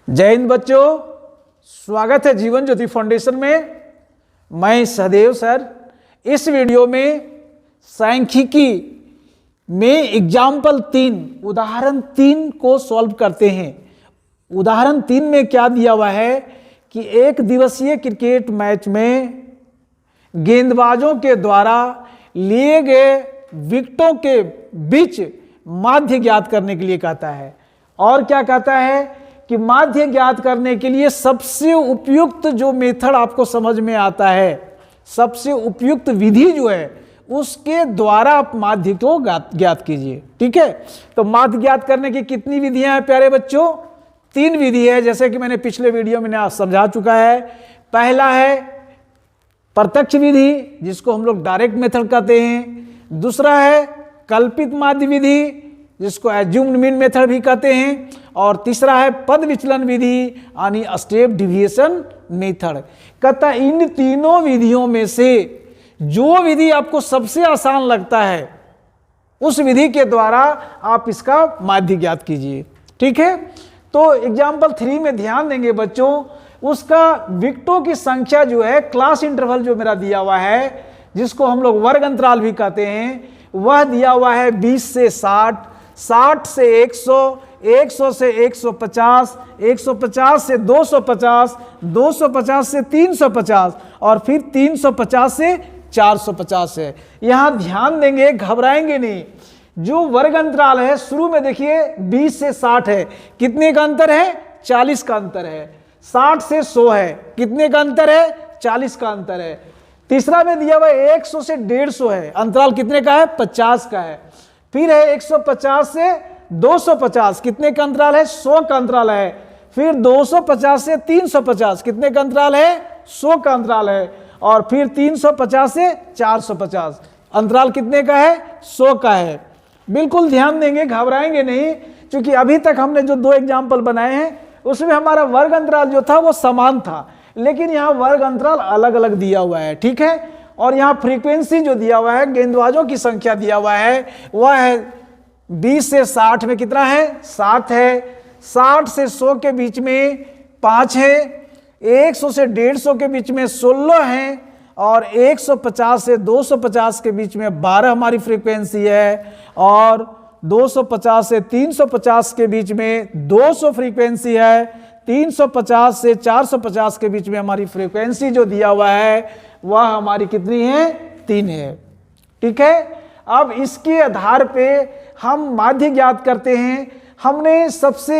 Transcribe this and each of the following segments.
जय हिंद बच्चों, स्वागत है जीवन ज्योति फाउंडेशन में। मैं सहदेव सर। इस वीडियो में सांख्यिकी में एग्जाम्पल 3 उदाहरण 3 को सॉल्व करते हैं। उदाहरण 3 में क्या दिया हुआ है कि एक दिवसीय क्रिकेट मैच में गेंदबाजों के द्वारा लिए गए विकेटों के बीच माध्य ज्ञात करने के लिए कहता है। और क्या कहता है कि माध्य ज्ञात करने के लिए सबसे उपयुक्त जो मेथड आपको समझ में आता है, सबसे उपयुक्त विधि जो है उसके द्वारा आप माध्य को ज्ञात कीजिए। ठीक है, तो माध्य ज्ञात करने की कितनी विधियां हैं प्यारे बच्चों? 3 विधि है, जैसे कि मैंने पिछले वीडियो में समझा चुका है। पहला है प्रत्यक्ष विधि, जिसको हम लोग डायरेक्ट मेथड कहते हैं। दूसरा है कल्पित माध्य विधि, जिसको एज्यूम्ड मीन मेथड भी कहते हैं। और तीसरा है पद विचलन विधि यानी स्टेप डिविएशन मेथड। कहता इन तीनों विधियों में से जो विधि आपको सबसे आसान लगता है उस विधि के द्वारा आप इसका माध्य ज्ञात कीजिए। ठीक है, तो एग्जाम्पल 3 में ध्यान देंगे बच्चों, उसका विकेटों की संख्या जो है क्लास इंटरवल जो मेरा दिया हुआ है, जिसको हम लोग वर्ग अंतराल भी कहते हैं, वह दिया हुआ है 20 से 60, 60 से 100, 100 से 150, 150 से 250, 250 से 350 और फिर 350 से 450 है। यहां ध्यान देंगे, घबराएंगे नहीं। जो वर्ग अंतराल है शुरू में देखिए 20 से 60 है, कितने का अंतर है? 40 का अंतर है। 60 से 100 है, कितने का अंतर है? 40 का अंतर है। तीसरा में दिया हुआ 100 से 150 है, अंतराल कितने का है? 50 का है। फिर है 150 से 250, कितने का अंतराल है? 100 का अंतराल है। फिर 250 से 350, कितने का अंतराल है? 100 का अंतराल है। और फिर 350 से 450, अंतराल कितने का है? 100 का है। बिल्कुल ध्यान देंगे, घबराएंगे नहीं, क्योंकि अभी तक हमने जो 2 एग्जाम्पल बनाए हैं उसमें हमारा वर्ग अंतराल जो था वो समान था, लेकिन यहाँ वर्ग अंतराल अलग अलग दिया हुआ है। ठीक है, और यहाँ फ्रीक्वेंसी जो दिया हुआ है, गेंदबाजों की संख्या दिया हुआ है, वह है 20 से 60 में कितना है? 7 है। 60 से 100 के बीच में 5 है। 100 से 150 के बीच में 16 है। और 150 से 250 के बीच में 12 हमारी फ्रीक्वेंसी है। और 250 से 350 के बीच में 200 फ्रीक्वेंसी है। 350 से 450 के बीच में हमारी फ्रीक्वेंसी जो दिया हुआ है वह हमारी कितनी है? 3 है। ठीक है, अब इसके आधार पे हम माध्य ज्ञात करते हैं। हमने सबसे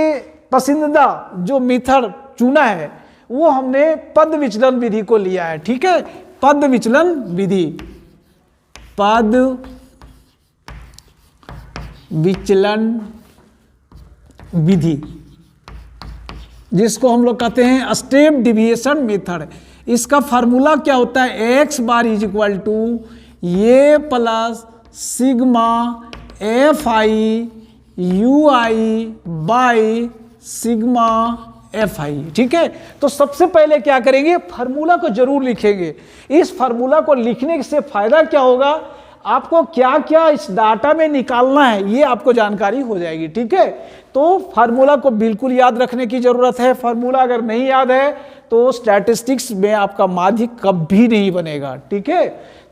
पसंदीदा जो मेथड चुना है वो हमने पद विचलन विधि को लिया है। ठीक है, पद विचलन विधि, पद विचलन विधि, जिसको हम लोग कहते हैं स्टेप डिविएशन मेथड। इसका फार्मूला क्या होता है? x bar is equal to ये plus sigma f i u i by sigma f i. ठीक है, तो सबसे पहले क्या करेंगे? फार्मूला को जरूर लिखेंगे। इस फार्मूला को लिखने से फायदा क्या होगा, आपको क्या क्या इस डाटा में निकालना है ये आपको जानकारी हो जाएगी। ठीक है, तो फार्मूला को बिल्कुल याद रखने की जरूरत है। फार्मूला अगर नहीं याद है तो स्टैटिस्टिक्स में आपका माध्य कभी नहीं बनेगा। ठीक है,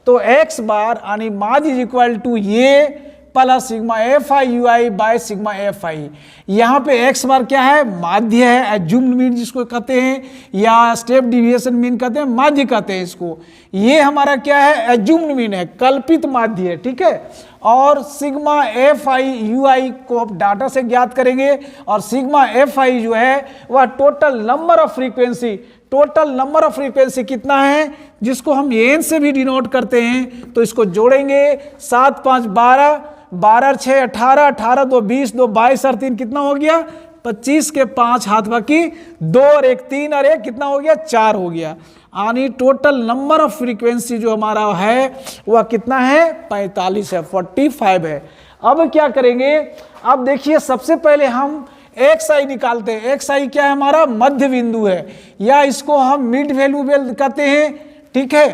तो x बार यानी माध्य इज इक्वल टू ये plus sigma f i u I by sigma f आई। यहाँ पे x बार क्या है? माध्य है, एज्यूम्ड मीन जिसको कहते हैं, या स्टेप डिविएशन मीन कहते हैं, माध्य कहते हैं इसको। ये हमारा क्या है? एज्यूम्ड मीन है, कल्पित माध्य है। ठीक है, और सिग्मा एफ आई यू आई को आप डाटा से ज्ञात करेंगे। और सिग्मा एफ आई जो है वह total number of frequency, total number of frequency कितना है, जिसको हम एन से भी डिनोट करते हैं। तो इसको जोड़ेंगे, 7 5 12, 12 6 18, 18 2 20, 2 22 और 3 कितना हो गया? 25 के 5 हाथ बाकी 2 और 1 3 और 1 कितना हो गया? 4 हो गया। यानी टोटल नंबर ऑफ फ्रीक्वेंसी जो हमारा है वह कितना है? 45 है, 45 है। अब क्या करेंगे? अब देखिए, सबसे पहले हम एक्स आई निकालते हैं। एक्स आई क्या है? हमारा मध्य बिंदु है, या इसको हम मिड वैल्यू कहते हैं। ठीक है,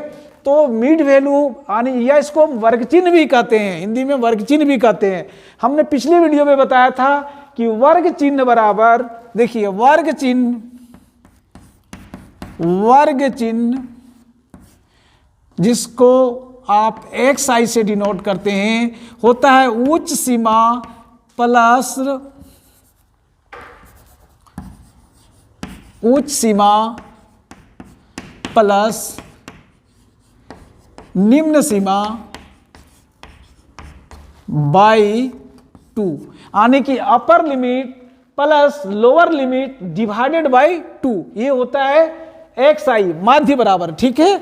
तो मिड वैल्यू यानी या इसको वर्ग चिन्ह भी कहते हैं, हिंदी में वर्ग चिन्ह भी कहते हैं। हमने पिछले वीडियो में बताया था कि वर्ग चिन्ह बराबर देखिए वर्ग चिन्ह जिसको आप xi से डिनोट करते हैं होता है उच्च सीमा प्लस निम्न सीमा बाई 2, यानी कि upper limit plus lower limit divided by 2, ये होता है xi माध्य बराबर। ठीक है,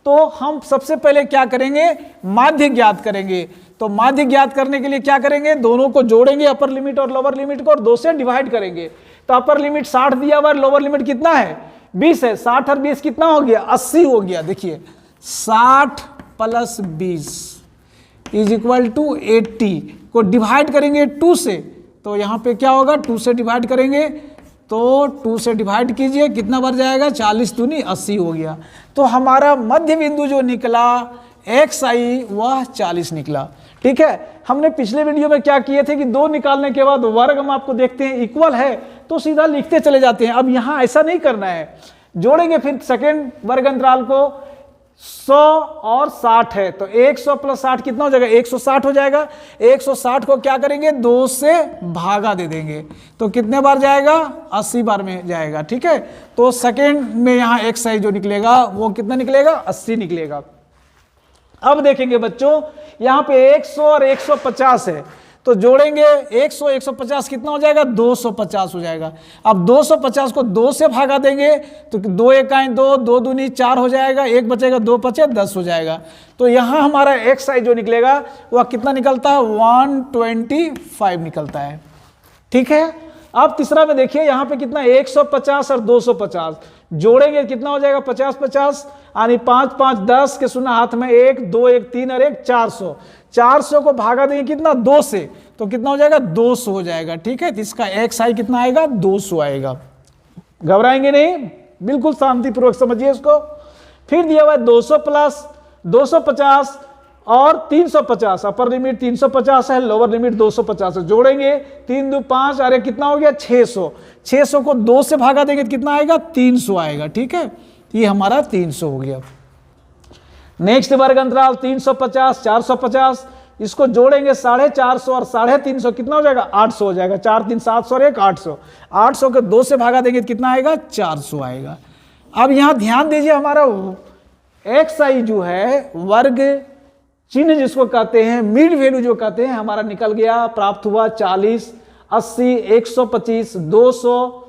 तो हम सबसे पहले क्या करेंगे, माध्य ज्ञात करेंगे। तो माध्य ज्ञात करने के लिए क्या करेंगे, दोनों को जोड़ेंगे, अपर लिमिट और लोअर लिमिट को, और 2 से डिवाइड करेंगे। तो अपर लिमिट 60 दिया हुआ, लोअर लिमिट कितना है 20 है, 60 और 20 कितना हो गया 80 हो गया। देखिए 60 प्लस 20 इज इक्वल टू 80 को डिवाइड करेंगे 2 से, तो यहाँ पे क्या होगा 2 से डिवाइड करेंगे तो 2 से डिवाइड कीजिए, कितना बार जाएगा 40 दूनी 80 हो गया। तो हमारा मध्य बिंदु जो निकला xi वह 40 निकला। ठीक है, हमने पिछले वीडियो में क्या किए थे कि 2 निकालने के बाद वर्ग हम आपको देखते हैं इक्वल है तो सीधा लिखते चले जाते हैं। अब यहाँ ऐसा नहीं करना है, जोड़ेंगे फिर सेकेंड वर्ग अंतराल को, 100 और 60 है तो 100 प्लस 60 कितना हो जाएगा 160 हो जाएगा। 160 को क्या करेंगे 2 से भागा दे देंगे तो कितने बार जाएगा 80 बार में जाएगा। ठीक है, तो सेकेंड में यहाँ xi जो निकलेगा वो कितना निकलेगा 80 निकलेगा। अब देखेंगे बच्चों यहाँ पे 100 और 150 है तो जोड़ेंगे 100 150 कितना हो जाएगा 250 हो जाएगा। अब 250 को 2 से भागा देंगे तो 2 1 2, 2 दूनी 4 हो जाएगा, 1 बचेगा 2 5 10 हो जाएगा। तो यहाँ हमारा xi जो निकलेगा वह कितना निकलता है 125 निकलता है। ठीक है, अब तीसरा में देखिए यहाँ पे कितना 150 और 250 जोड़ेंगे कितना हो जाएगा 50 50 यानी 5 5 10 के सुना हाथ में 1 2 1 3 और 1 400। 400 को भागा देंगे कितना 2 से तो कितना हो जाएगा 200 हो जाएगा। ठीक है, तो इसका xi कितना आएगा 200 आएगा। घबराएंगे नहीं, बिल्कुल शांतिपूर्वक समझिए इसको। फिर दिया हुआ है 200 प्लस 250 और 350, अपर लिमिट 350 है, लोअर लिमिट 250 है। जोड़ेंगे 3 2 5 अरे कितना हो गया 600। 600 को 2 से भागा देंगे तो कितना आएगा 300 आएगा। ठीक है, ये हमारा 300 हो गया। नेक्स्ट वर्ग अंतराल 350 450, इसको जोड़ेंगे 450 और 350 कितना हो जाएगा 800 हो जाएगा। 4 3 700 और 1 800। 800 को 2 से भागा देंगे तो कितना आएगा 400 आएगा। अब यहां ध्यान दीजिए हमारा xi जो है वर्ग चिन्ह जिसको कहते हैं मिड वैल्यू जो कहते हैं हमारा निकल गया, प्राप्त हुआ 40 80 125 200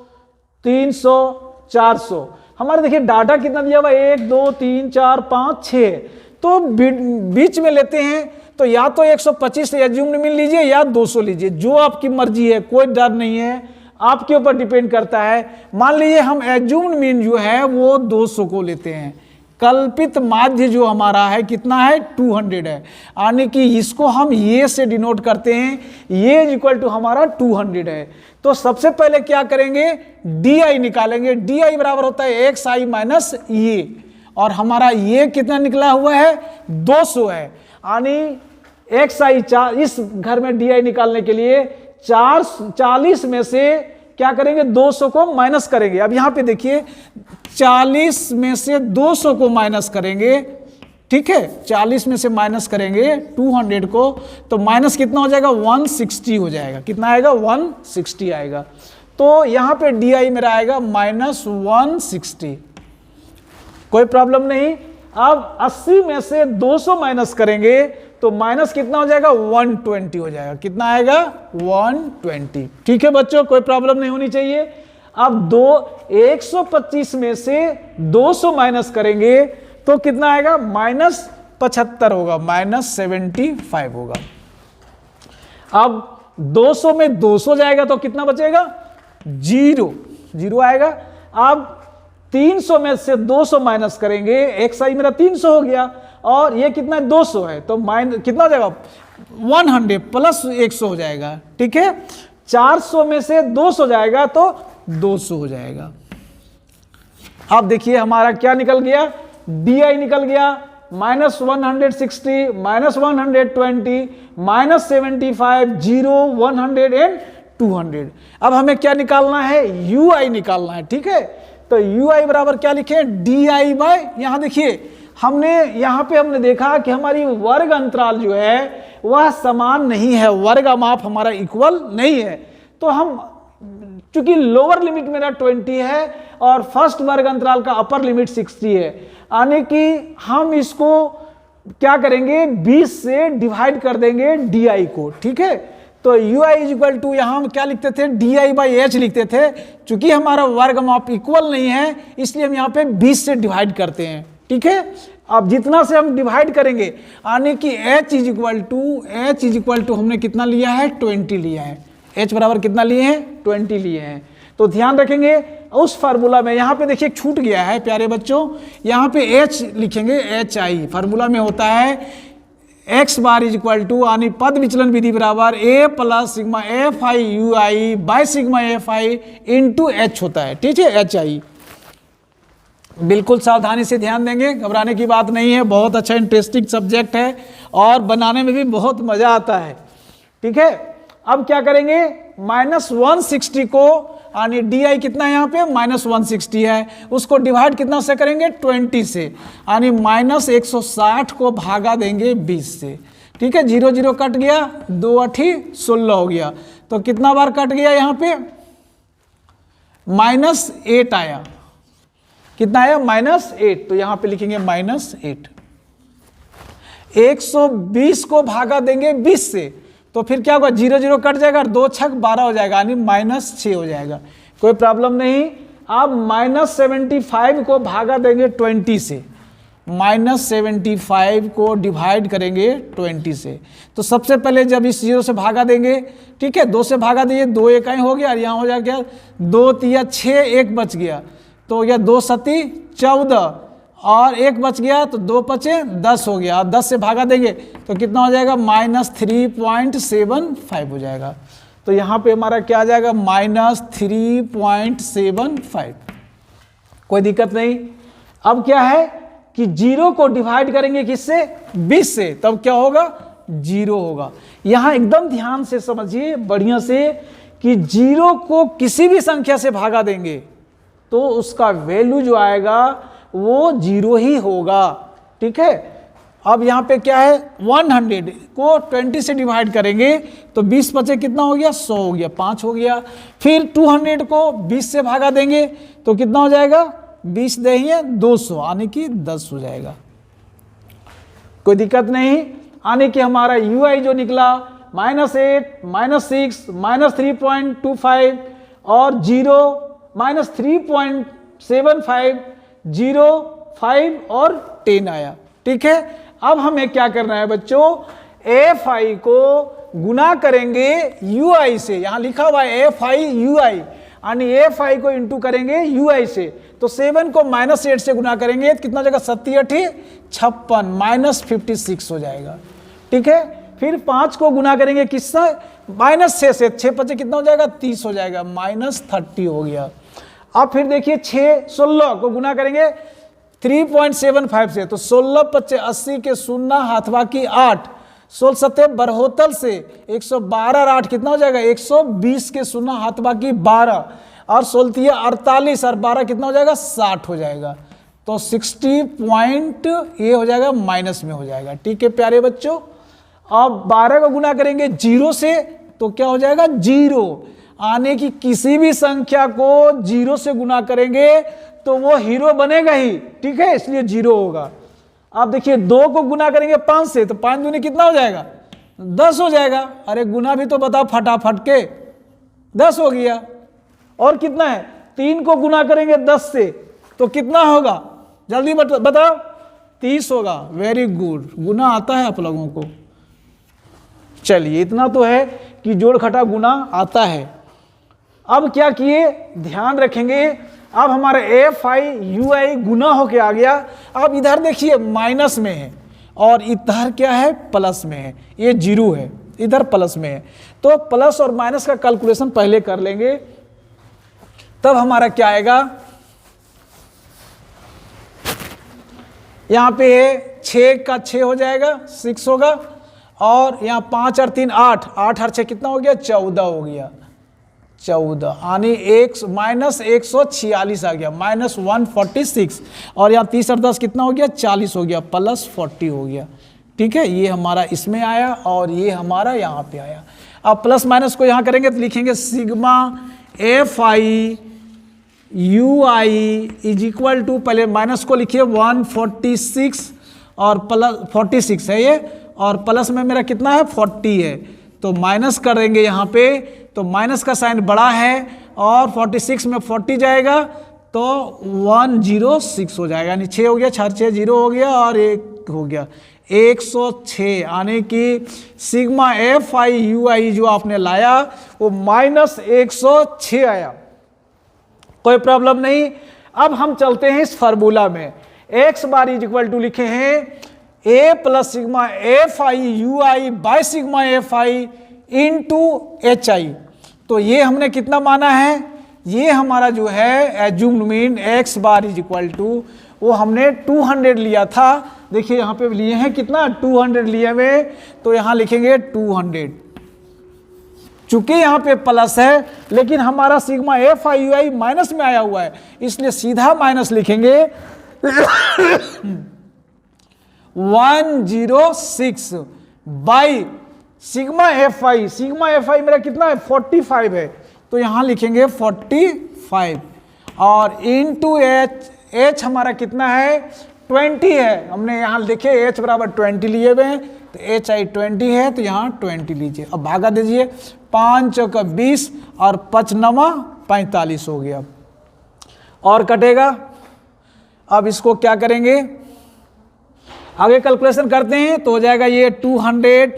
300 400। हमारे देखिए डाटा कितना दिया हुआ 1 2 3 4 5 6, तो बीच में लेते हैं तो या तो 125 एज्यूम्ड मीन लीजिए या 200 लीजिए, जो आपकी मर्जी है, कोई डर नहीं है, आपके ऊपर डिपेंड करता है। मान लीजिए हम एज्यूम्ड मीन जो है वो 200 को लेते हैं, कल्पित माध्य जो हमारा है कितना है 200 है, यानी कि इसको हम ये से डिनोट करते हैं, ये इक्वल टू हमारा 200 है। तो सबसे पहले क्या करेंगे di निकालेंगे, di बराबर होता है xi माइनस ये, और हमारा ये कितना निकला हुआ है 200 है, यानी xi इस घर में di निकालने के लिए 40 में से क्या करेंगे 200 को माइनस करेंगे। अब यहां पे देखिए 40 में से 200 को माइनस करेंगे, ठीक है, 40 में से माइनस करेंगे 200 को तो माइनस कितना हो जाएगा 160 हो जाएगा। कितना आएगा 160 आएगा। तो यहां पे di मेरा आएगा माइनस 160, कोई प्रॉब्लम नहीं। अब 80 में से 200 माइनस करेंगे तो माइनस कितना हो जाएगा 120 हो जाएगा। कितना आएगा 120। ठीक है बच्चों, कोई प्रॉब्लम नहीं होनी चाहिए। अब 125 में से 200 माइनस करेंगे तो कितना आएगा माइनस 75 होगा, माइनस 75 होगा। अब 200 में 200 जाएगा तो कितना बचेगा 0 आएगा। अब 300 में से 200 माइनस करेंगे, xi मेरा 300 हो गया और ये कितना 200 है तो माइनस कितना हो जाएगा 100 प्लस 100 हो जाएगा। ठीक है, 400 में से 200 जाएगा तो 200 हो जाएगा। अब देखिए हमारा क्या निकल गया di निकल गया माइनस 160 माइनस 120 माइनस 75 0 120 200। अब हमें क्या निकालना है, UI निकालना है, ठीक है। तो UI बराबर क्या लिखे, DI बाय, यहाँ देखिए यहाँ पे हमने देखा कि हमारी वर्ग अंतराल जो है वह समान नहीं है, वर्ग माप हमारा इक्वल नहीं है। तो हम चूंकि लोअर लिमिट मेरा 20 है और फर्स्ट वर्ग अंतराल का अपर लिमिट 60 है, यानी कि हम इसको क्या करेंगे, 20 से डिवाइड कर देंगे DI को, ठीक है। तो UI इज इक्वल टू, यहाँ हम क्या लिखते थे, DI बाई H लिखते थे। चूंकि हमारा वर्ग माप इक्वल नहीं है इसलिए हम यहाँ पे 20 से डिवाइड करते हैं, ठीक है। अब जितना से हम डिवाइड करेंगे, यानी कि H इज इक्वल टू हमने कितना लिया है, 20 लिया है। H बराबर कितना लिए हैं, 20 लिए हैं। तो ध्यान रखेंगे उस फार्मूला में, यहाँ पे देखिए छूट गया है प्यारे बच्चों, यहाँ पे H लिखेंगे, HI फार्मूला में होता है x bar is equal to, यानी पद विचलन विधि बराबर a plus sigma FI UI by sigma FI into H होता है, ठीक है, HI। बिल्कुल सावधानी से ध्यान देंगे, घबराने की बात नहीं है, बहुत अच्छा इंटरेस्टिंग सब्जेक्ट है और बनाने में भी बहुत मजा आता है, ठीक है। अब क्या करेंगे, -160 को, यानी DI कितना है यहाँ पे, -160 है, उसको डिवाइड कितना से करेंगे, 20 से, यानी -160 को भागा देंगे 20 से, ठीक है। 0 0 कट गया, 2 8 16 हो गया। तो कितना बार कट गया, यहाँ पे -8 आया, कितना आया, -8। तो यहाँ पे लिखेंगे -8। 120 को भागा देंगे 20 से, तो फिर क्या होगा, 0 0 कट जाएगा और 2 छक 12 हो जाएगा, यानी -6 हो जाएगा, कोई प्रॉब्लम नहीं। अब -75 को भागा देंगे 20 से, -75 को डिवाइड करेंगे 20 से। तो सबसे पहले जब इस 0 से भागा देंगे, ठीक है, 2 से भागा दिए, 2 इकाई हो गया और यहाँ हो जाएगा 2 3 6, 1 बच गया, तो यह 2 7 14 और 1 बच गया, तो 2 5 10 हो गया। अब 10 से भागा देंगे तो कितना हो जाएगा, -3.75 हो जाएगा। तो यहाँ पे हमारा क्या आ जाएगा, -3.75। कोई दिक्कत नहीं। अब क्या है कि 0 को डिवाइड करेंगे किससे, 20 से, तब क्या होगा, 0 होगा। यहाँ एकदम ध्यान से समझिए बढ़िया से कि 0 को किसी भी संख्या से भागा देंगे तो उसका वैल्यू जो आएगा वो 0 ही होगा, ठीक है। अब यहाँ पे क्या है, 100 को 20 से डिवाइड करेंगे तो 20 बचे, कितना हो गया, 100 हो गया, 5 हो गया। फिर 200 को 20 से भागा देंगे तो कितना हो जाएगा, 20 देंगे 200, यानी कि 10 हो जाएगा, कोई दिक्कत नहीं। यानी कि हमारा UI जो निकला -8 -6 -3.25 और 0 -3.75 0 5 और 10 आया, ठीक है। अब हमें क्या करना है बच्चों, FI को गुना करेंगे UI से, यहां लिखा हुआ है FI UI, यानी FI को इंटू करेंगे UI से। तो 7 को -8 से गुना करेंगे तो कितना हो जाएगा, 7 8 56 -56 हो जाएगा, ठीक है। फिर 5 को गुना करेंगे किससे, -6 से, 6 5 कितना हो जाएगा, 30 हो जाएगा, -30 हो गया। अब फिर देखिए 16 को गुना करेंगे 3.75 से, तो 16 5 80 के 0 हाथ बाकी 8, 16 7 72 से 112 और 8 कितना हो जाएगा, 120 के 0 हाथ बाकी 12 और 16 48 और 12 कितना हो जाएगा, 60 हो जाएगा। तो 60 पॉइंट ये हो जाएगा, माइनस में हो जाएगा, ठीक है प्यारे बच्चों। अब 12 को गुना करेंगे 0 से तो क्या हो जाएगा, 0, आने की किसी भी संख्या को 0 से गुना करेंगे तो वो हीरो बनेगा ही, ठीक है, इसलिए 0 होगा। अब देखिए 2 को गुना करेंगे 5 से तो 5 दूनी कितना हो जाएगा, 10 हो जाएगा। अरे गुना भी तो बताओ फटाफट के, 10 हो गया। और कितना है, 3 को गुना करेंगे 10 से तो कितना होगा, जल्दी बताओ, 30 होगा। वेरी गुड, गुना आता है आप लोगों को। चलिए इतना तो है कि जोड़ घटा गुना आता है। अब क्या किए, ध्यान रखेंगे, अब हमारा FI UI गुना होके आ गया। अब इधर देखिए माइनस में है और इधर क्या है, प्लस में है, ये 0 है, इधर प्लस में है। तो प्लस और माइनस का कैलकुलेशन पहले कर लेंगे, तब हमारा क्या आएगा, यहां पे 6 का 6 हो जाएगा, 6 होगा। और यहाँ 5 और 3 8, 8 और 6 कितना हो गया, 14 हो गया, 14 यानी -146 आ गया, -146। और यहाँ 30 और 10 कितना हो गया, 40 हो गया, +40 हो गया। ठीक है, ये हमारा इसमें आया और ये हमारा यहाँ पे आया। अब प्लस माइनस को यहाँ करेंगे तो लिखेंगे sigma FI UI is equal to, पहले माइनस को लिखिए 146 और प्लस 46 है ये, और प्लस में मेरा कितना है 40 है, तो माइनस करेंगे यहाँ पे, तो माइनस का साइन बड़ा है और 46 में 40 जाएगा तो 106 हो जाएगा, यानी 6 हो गया, 6 6 0 हो गया और 1 हो गया 106, यानी कि सिग्मा FI UI जो आपने लाया वो -106 आया। कोई प्रॉब्लम नहीं। अब हम चलते हैं इस फार्मूला में, x bar is equal to लिखे हैं a plus sigma FI UI by sigma FI into HI। तो ये हमने कितना माना है, ये हमारा जो है assumed mean x bar is equal to, वो हमने 200 लिया था। देखिए यहाँ पे लिए हैं कितना, 200 लिए हुए, तो यहाँ लिखेंगे 200। चूंकि यहाँ पे प्लस है लेकिन हमारा सिग्मा FI UI माइनस में आया हुआ है, इसलिए सीधा माइनस लिखेंगे 106 बाई सिग्मा FI मेरा कितना है 45 है, तो यहाँ लिखेंगे 45 और इनटू H हमारा कितना है 20 है। हमने यहाँ देखे H बराबर 20 लिए हुए हैं, तो HI 20 है, तो यहाँ 20 लीजिए। अब भागा दीजिए, 5 चौका 20 और 5 9 45 हो गया और कटेगा। अब इसको क्या करेंगे, आगे कैलकुलेशन करते हैं, तो हो जाएगा ये 200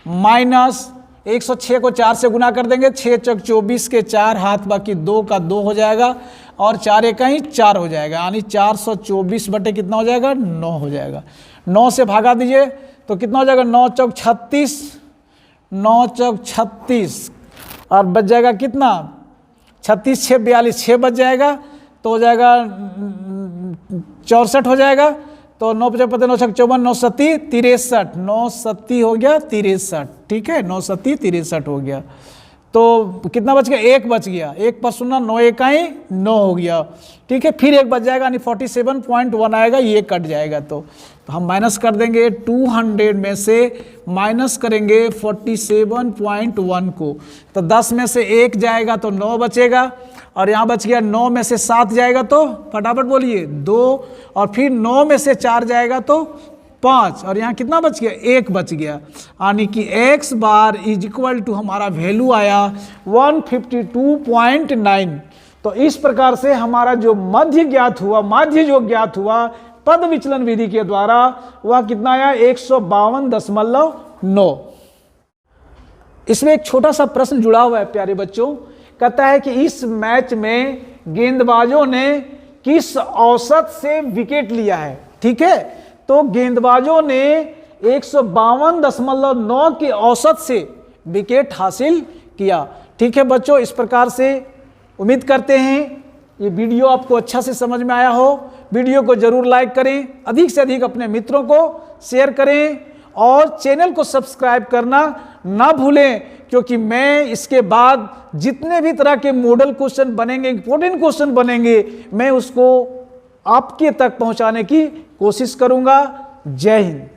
माइनस 106 को 4 से गुना कर देंगे, 6 चौक 24 के 4 हाथ, बाकी 2 का 2 हो जाएगा और 4 इकाई 4 हो जाएगा, यानी 424 बटे कितना हो जाएगा 9 हो जाएगा। 9 से भागा दीजिए तो कितना हो जाएगा 9 चौक 36, 9 चौक 36 और बच जाएगा कितना 36 6 42, 6 बच जाएगा, तो हो जाएगा 64 हो जाएगा। तो 9 50 9 6 54 9 7 63, 9 7 हो गया 63। ठीक है, 9 7 63 हो गया। तो कितना बच गया, 1 बच गया, 1 पर 0 9 इकाई 9 हो गया। ठीक है, फिर 1 बच जाएगा, यानी 47.1 आएगा, ये कट जाएगा। तो हम माइनस कर देंगे 200 में से माइनस करेंगे 47.1 को, तो 10 में से 1 जाएगा तो 9 बचेगा, और यहाँ बच गया 9 में से 7 जाएगा तो फटाफट बोलिए 2, और फिर 9 में से 4 जाएगा तो 5, और यहाँ कितना बच गया 1 बच गया, यानी कि x bar is equal to हमारा वैल्यू आया 152.9। तो इस प्रकार से हमारा जो माध्य जो ज्ञात हुआ पद विचलन विधि के द्वारा, वह कितना आया 152.9। इसमें एक छोटा सा प्रश्न जुड़ा हुआ है प्यारे बच्चों, कहता है कि इस मैच में गेंदबाजों ने किस औसत से विकेट लिया है। ठीक है, तो गेंदबाजों ने 152.9 की औसत से विकेट हासिल किया। ठीक है बच्चों, इस प्रकार से उम्मीद करते हैं ये वीडियो आपको अच्छा से समझ में आया हो। वीडियो को जरूर लाइक करें, अधिक से अधिक अपने मित्रों को शेयर करें और चैनल को सब्सक्राइब करना ना भूलें, क्योंकि मैं इसके बाद जितने भी तरह के मॉडल क्वेश्चन बनेंगे, इंपॉर्टेंट क्वेश्चन बनेंगे, मैं उसको आपके तक पहुंचाने की कोशिश करूंगा। जय हिंद।